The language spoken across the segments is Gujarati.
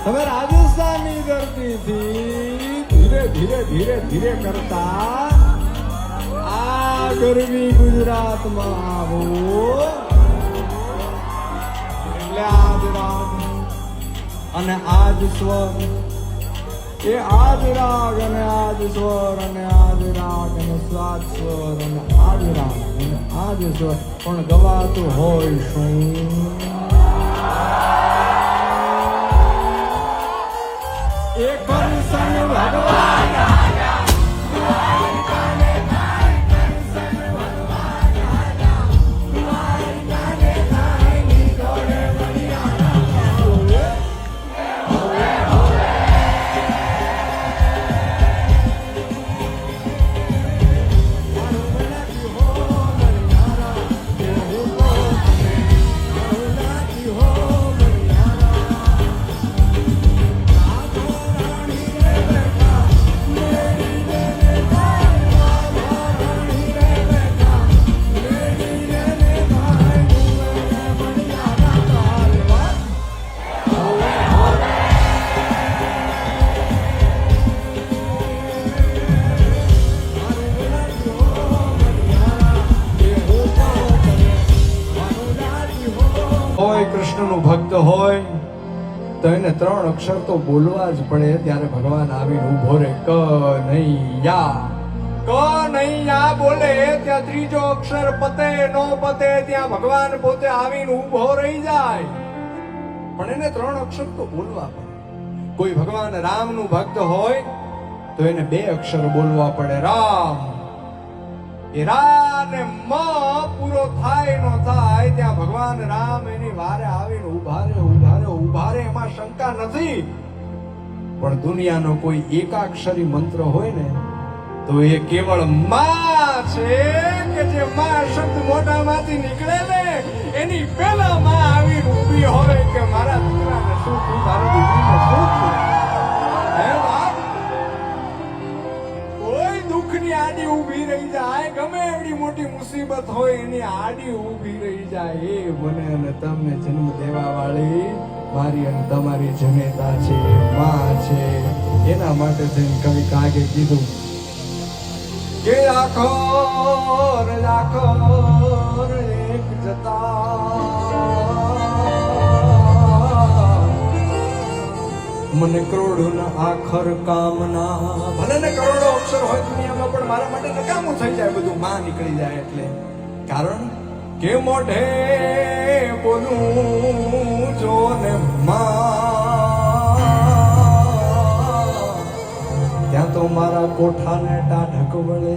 હવે રાજસ્થાનની ધરતીથી ધીરે ધીરે ધીરે ધીરે કરતા આ ગરવી ગુજરાતમાં આવો એટલે આજ રાગ અને આજ સ્વર એ આજ રાગ અને આજ સ્વર અને આજ રાગ અને સ્વાદ સ્વર અને આજ રાગ અને આજ સ્વર પણ ગવાતું હોય શું એક સંગ ભગવાન કૃષ્ણનો ભક્ત હોય તો એને 3 અક્ષર તો બોલવા જ પડે ત્યારે ભગવાન આવીને ઉભો રહે કનૈયા બોલે ત્યાં ત્રીજો અક્ષર પતે નો પતે ત્યાં ભગવાન પોતે આવીને ઉભો રહી જાય પણ એને 3 અક્ષર તો બોલવા પડે કોઈ ભગવાન રામનું ભક્ત હોય તો એને 2 અક્ષર બોલવા પડે રામ એ રા ને મ પૂરો થાય નો થાય ત્યાં ભગવાન રામ એની વારે આવીને ઉભા રે એમાં શંકા નથી પણ દુનિયાનો કોઈ એકાક્ષરી મંત્ર હોય ને તો એ કેવળ માં છે કે જે માં શબ્દ મોઢામાંથી નીકળે ને એની પહેલા માં આવીને ઊભી હોય કે મારા દીકરાને શું થયું મારી દીકરીને શું થયું દુઃખની આડી ઊભી રહી જાય ગમે એવડી મોટી મુસીબત હોય એની આડી ઊભી રહી જાય એ મને અને તમને જન્મ દેવા વાળી મારી અને તમારી જનેતા છે માં છે એના માટે થઈને કવિ કાગે કીધું કે આખો એક જતા મને કરોડો ના આખર કામના ભલે ને કરોડો અક્ષર હોય દુનિયામાં પણ મારા માટે નકામું થઈ જાય બધું માં નીકળી જાય એટલે કારણ કે મોઢે બોલું જો ને માં ત્યાં તો મારા કોઠાને ટાઢક વળે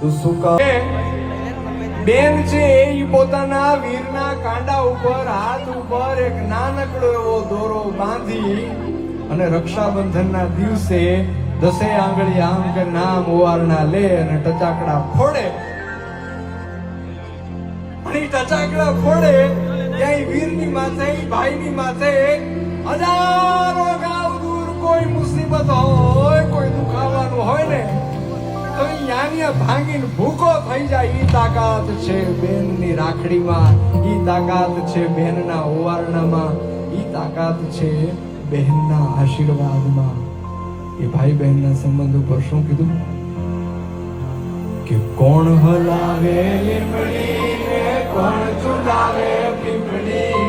તું શું કહે બેન છે એ પોતાના વીરના કાંડા ઉપર હાથ ઉપર એક નાનકડો એવો દોરો બાંધી અને રક્ષાબંધનના દિવસે 10 આંગળી આમ કે નામ ઓવારના લે અને ટચાકડા ફોડે અને ટચાકડા ફોડે ત્યાં વીરની માથે ભાઈની માથે હજારો ગાવ દૂર કોઈ મુસીબત હોય કોઈ દુખાવાનું હોય ને તો યાનિયા ભાંગીને ભૂકો થઈ જાય ઈ તાકાત છે બેનની રાખડીમાં ઈ તાકાત છે બહેનના ઓવારણામાં ઈ તાકાત છે બહેનના આશીર્વાદમાં એ ભાઈ બહેનના સંબંધ ઉપર શું કીધું કે કોણ હલાવે લીમડી ને કોણ ચુલાવે પીપળી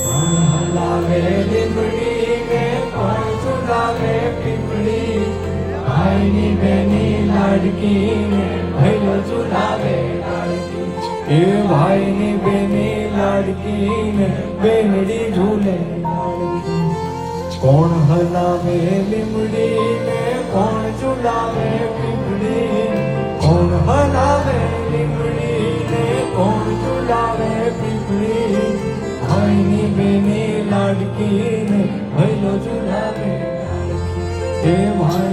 કોણ હલાવે લીમડી ને કોણ ચુલાવે પીપળી ભાઈની બેની લાડકી ને ભૈલો ચુલાવે લાડકી એ ભાઈની બેની લાડકી ને બેનડી ઝૂલે લાડકી કોણ હલાવે લીમડી ને કોણ ચુલાવે પીપળી કોણ હલાવે લીમડી ને કોણ ચુલાવે પીપળી ભાઈની બેની લાડકી ને ભૈલો ચુલાવે લાડકી એ ભાઈ